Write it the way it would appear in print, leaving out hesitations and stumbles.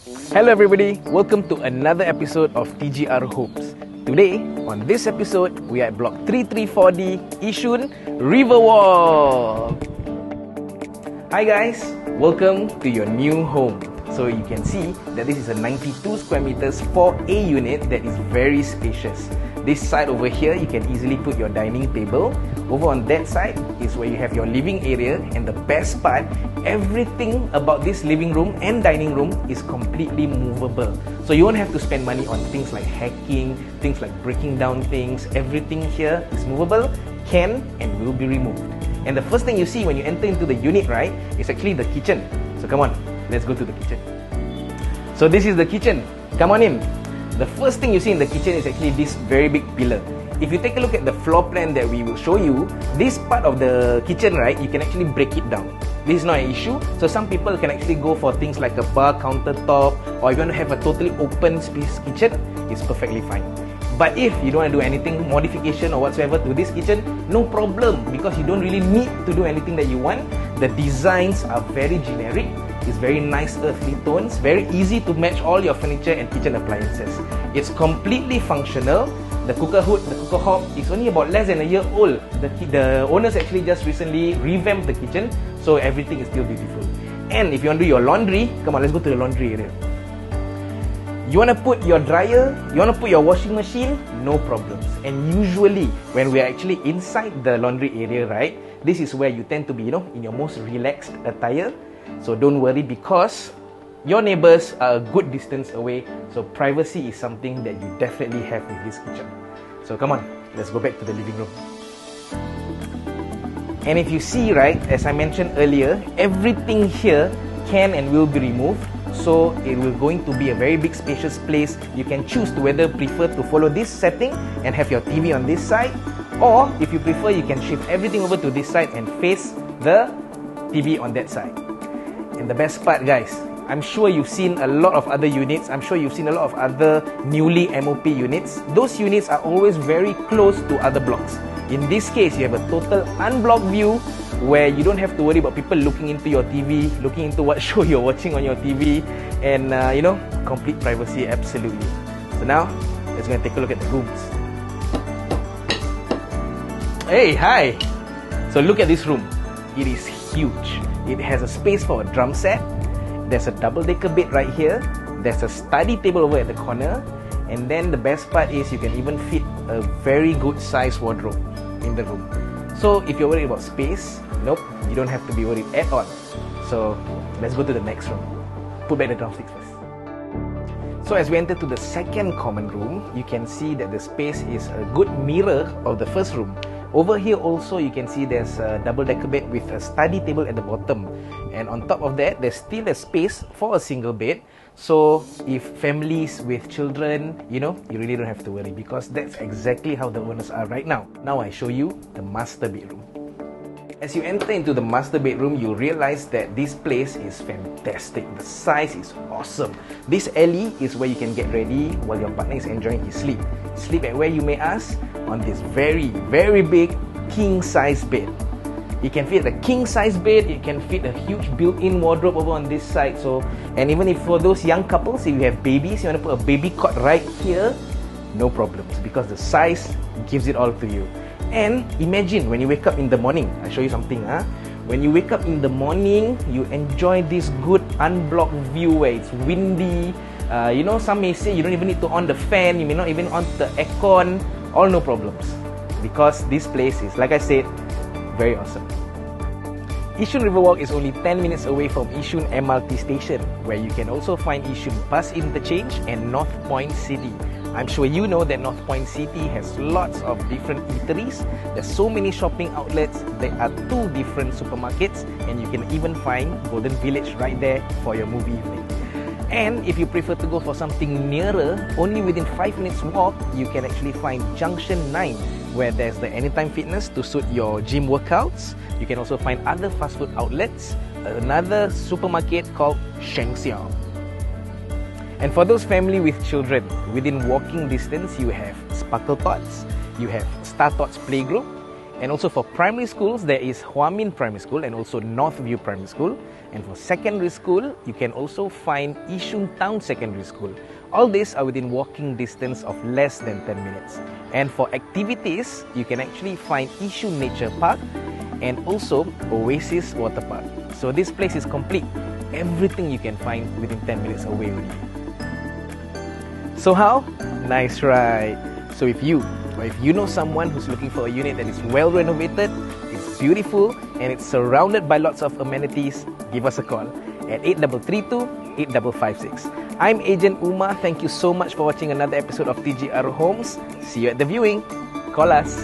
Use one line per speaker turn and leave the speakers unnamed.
Hello everybody, welcome to another episode of TGR Hopes. Today, on this episode, we are at block 334D, Yishun Riverwalk. Hi guys, welcome to your new home. So you can see that this is a 92 square meters 4A unit that is very spacious. This side over here, you can easily put your dining table. Over on that side is where you have your living area, and the best part, everything about this living room and dining room is completely movable. So you won't have to spend money on things like hacking, things like breaking down things. Everything here is movable, can and will be removed. And the first thing you see when you enter into the unit, right, is actually the kitchen. So come on, let's go to the kitchen. So this is the kitchen. Come on in. The first thing you see in the kitchen is actually this very big pillar. If you take a look at the floor plan that we will show you, this part of the kitchen, right, you can actually break it down. This is not an issue. So some people can actually go for things like a bar countertop, or if you want to have a totally open space kitchen, it's perfectly fine. But if you don't want to do anything modification or whatsoever to this kitchen, no problem, because you don't really need to do anything that you want. The designs are very generic. It's very nice earthly tones, very easy to match all your furniture and kitchen appliances. It's completely functional. The cooker hood, the cooker hob is only about less than a year old. The owners actually just recently revamped the kitchen, so everything is still beautiful. And if you want to do your laundry, come on, let's go to the laundry area. You want to put your dryer, you want to put your washing machine, no problems. And usually, when we are actually inside the laundry area, right, this is where you tend to be, in your most relaxed attire. So don't worry, because your neighbors are a good distance away, so privacy is something that you definitely have with this kitchen. So come on, let's go back to the living room. And if you see, right, as I mentioned earlier, everything here can and will be removed. So it will going to be a very big spacious place. You can choose to whether prefer to follow this setting and have your TV on this side, or if you prefer, you can shift everything over to this side and face the TV on that side. And the best part, guys, I'm sure you've seen a lot of other units. I'm sure you've seen a lot of other newly MOP units. Those units are always very close to other blocks. In this case, you have a total unblocked view where you don't have to worry about people looking into your TV, looking into what show you're watching on your TV, and complete privacy, absolutely. So now, let's go and take a look at the rooms. Hey, hi! So look at this room. It is huge. It has a space for a drum set. There's a double-decker bed right here. There's a study table over at the corner. And then the best part is you can even fit a very good size wardrobe in the room. So if you're worried about space, nope, you don't have to be worried at all. So let's go to the next room. Put back the drumsticks first. So as we enter to the second common room, you can see that the space is a good mirror of the first room. Over here also, you can see there's a double-decker bed with a study table at the bottom. And on top of that, there's still a space for a single bed. So if families with children, you really don't have to worry, because that's exactly how the owners are right now. Now I show you the master bedroom. As you enter into the master bedroom, you realize that this place is fantastic. The size is awesome. This alley is where you can get ready while your partner is enjoying his sleep. Sleep at where, you may ask? On this very, very big king-size bed. It can fit a king-size bed. It can fit a huge built-in wardrobe over on this side. And even if for those young couples, if you have babies, you want to put a baby cot right here, no problems, because the size gives it all to you. And imagine when you wake up in the morning. I'll show you something. When you wake up in the morning, you enjoy this good unblocked view where it's windy. Some may say you don't even need to on the fan. You may not even on the aircon. All no problems, because this place is, like I said, very awesome. Yishun Riverwalk is only 10 minutes away from Yishun MRT station, where you can also find Yishun Bus Interchange and North Point City. I'm sure you know that North Point City has lots of different eateries. There's so many shopping outlets. There are 2 different supermarkets, and you can even find Golden Village right there for your movie evening. And if you prefer to go for something nearer, only within 5 minutes walk, you can actually find Junction 9, where there's the Anytime Fitness to suit your gym workouts. You can also find other fast food outlets, another supermarket called Sheng Siao. And for those family with children, within walking distance, you have Sparkle Tots, you have Star Tots Playgroup, and also for primary schools, there is Hua Min Primary School and also Northview Primary School. And for secondary school, you can also find Yishun Town Secondary School. All these are within walking distance of less than 10 minutes. And for activities, you can actually find Yishun Nature Park and also Oasis Water Park. So this place is complete. Everything you can find within 10 minutes away only. So how? Nice, right? So if you know someone who's looking for a unit that is well renovated, it's beautiful, and it's surrounded by lots of amenities, give us a call at 8332-8556. I'm Agent Umar. Thank you so much for watching another episode of TGR Homes. See you at the viewing. Call us.